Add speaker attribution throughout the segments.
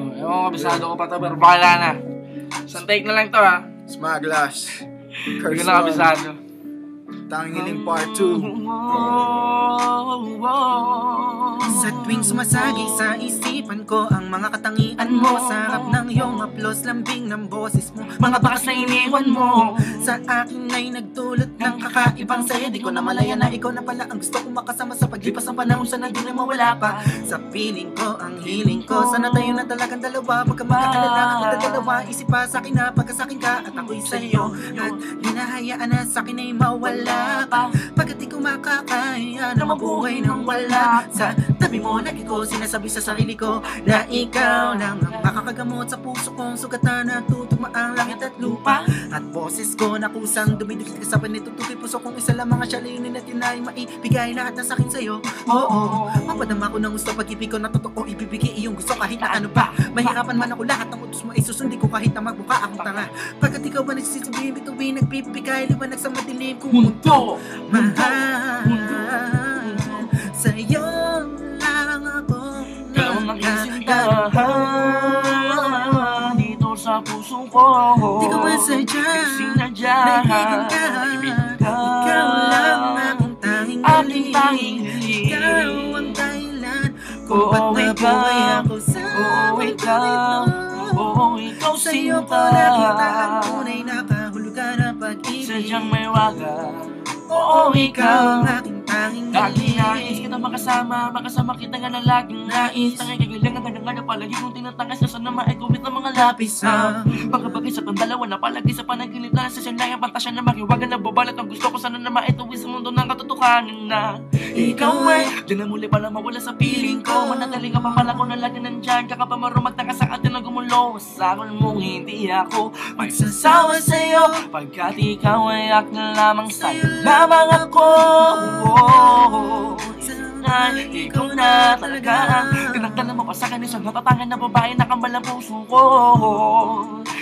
Speaker 1: Ewan ko, kabisado ko pa to, pero bahala na. Isang take na lang to, ha?
Speaker 2: Smaglass.
Speaker 1: Hindi ko na kabisado.
Speaker 2: Tangiling Part 2.
Speaker 3: Sa tuwing sumasagi sa isipan ko ang mga katangian mo, sa harap ng iyong haplos, lambing ng boses mo, mga bakas na iniwan mo sa akin ay nagdulot ng kakaibang saya. Di ko na malaya na ikaw na pala ang gusto kong makasama sa paglipas ng panahon. Sana di na mawala pa sa piling ko, ang healing ko. Sana tayo na talagang dalawa, pagka magkakalala ako na dalawa. Isip pa sa akin na pagkasakin ka at ako'y sa'yo, at hinahayaan na sa akin ay mawala pa. Pagkat di ko makakaya na mabuhay nang wala sa tabi mo. Lagi ko sinasabi sa sarili ko na ikaw lang ang makakagamot sa puso kong sugatan na tutugma ang langit at lupa. At boses ko na kusang dumidikit ka sa panitutukoy puso kong isa lang mga shalinin at yun ay maibigay lahat na sa akin sa'yo. Oo, mapadama ko ng gusto pag-ibig ko na totoo, ibibigay iyong gusto kahit na ano pa. Mahirapan man ako, lahat ng utos mo ay susundi ko kahit na magbuka akong tanga. Pagkat ikaw ba nagsisibing bituin, nagbibigay liwanag sa madilim kong mundo. Mahal, sa'yo lang ako
Speaker 1: nagkagandahan dito sa puso ko.
Speaker 3: Di ko masadya,
Speaker 1: sinadya,
Speaker 3: naibigan ka. Ikaw lang aking tanging hiling. Ikaw ang dahilan kung ba't nabuhay ako sa
Speaker 1: ikaw. Ikaw
Speaker 3: sa'yo ko
Speaker 1: sinta,
Speaker 3: nakita ang tunay na kahulugan ng pag-ibig.
Speaker 1: sadyang may waga.
Speaker 3: Oo, ikaw ang aking tanging
Speaker 1: Laging nais
Speaker 3: hiling.
Speaker 1: kita makasama kita nga na laging nais. Tangay kagilangan ka na nga na palagi kong tinatangas na sana maigumit ng mga lapis sa mga bagay sa pandalawa na palagi sa panaginip na sa siyang pantasya na makiwagan na babalat ang gusto ko sana na maituwi sa mundo ng katotohanan na ikaw ay di na muli pala mawala sa piling ko. Managaling ka pa pala ko na lagi nandyan, kakapamaro magtaka sa atin na gumulo. Masakol mong hindi ako magsasawa sa'yo, pagkat ikaw ay akin lamang sa'yo lamang ako. Ay, ikaw na talaga tinagdalan mo pa sa akin isang natatangan na babae na kambal ang puso ko.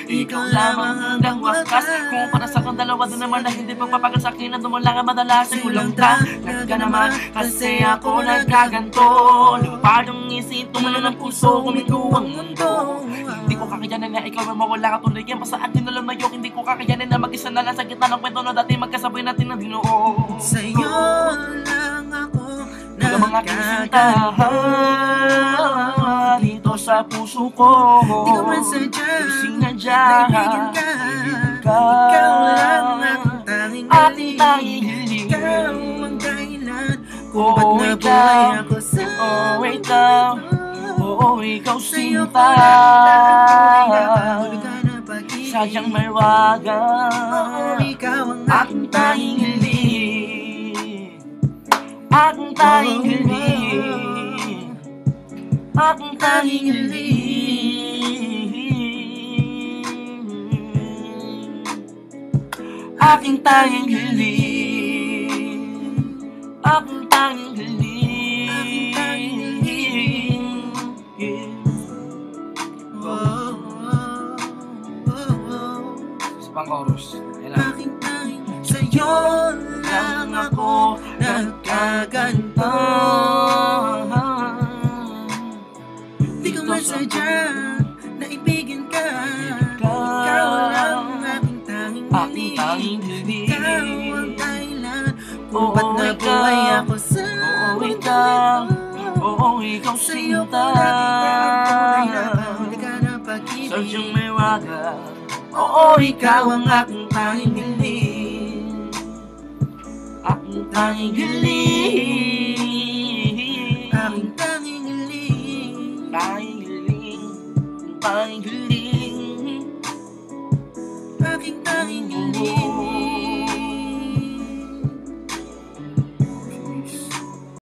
Speaker 1: Ikaw lamang hanggang wakas. Kung para sa kong dalawa din naman na hindi pagpapagal sa akin na dumulang ang madalas ay kulang ka. Nagka naman kasi ako nagkaganto. Lupadong isip, tumulo ng puso, kumigo ang mundo. Hindi ko kakayanin na ikaw ay mawala ka tuloy. Yan pa sa atin na lumayo, hindi ko kakayanin na mag-isa na lang sa gitna ng kwento na dati magkasabay natin na dinoo.
Speaker 3: Sa'yo lang ako
Speaker 1: Ikaw ang aking sintahan dito sa puso ko.
Speaker 3: Di ko man sadya,
Speaker 1: sinadya,
Speaker 3: naibigan ka. Ikaw lang aking tanging hiling. Ikaw ang dahilan kung ba't nabuhay ako sa
Speaker 1: ikaw. Ikaw
Speaker 3: sa'yo
Speaker 1: sinta,
Speaker 3: ko lang tunay na kahulugan ng pag-ibig.
Speaker 1: sadyang may waga.
Speaker 3: Oo, ikaw ang
Speaker 1: Aking tanging hiling, aking tanging hiling, aking tanging hiling, aking tanging hiling, aking tanging hiling. Pang chorus.
Speaker 3: Aking tanging sa'yo lang ako nagkaganda. Di ko masadya, naibigan ka. Ikaw lang aking tanging hiling. Ikaw ang dahilan kung ba't nabuhay ako sa mundo.
Speaker 1: Ikaw
Speaker 3: Sa'yo ko
Speaker 1: sinta,
Speaker 3: nakita ang tunay na kahulugan ng pag-ibig.
Speaker 1: sadyang may waga.
Speaker 3: Oo, ikaw ang aking tanging hiling.
Speaker 1: Aking tanging hiling,
Speaker 3: Aking tanging hiling.
Speaker 1: tanging hiling, tanging hiling.
Speaker 3: Aking tanging hiling.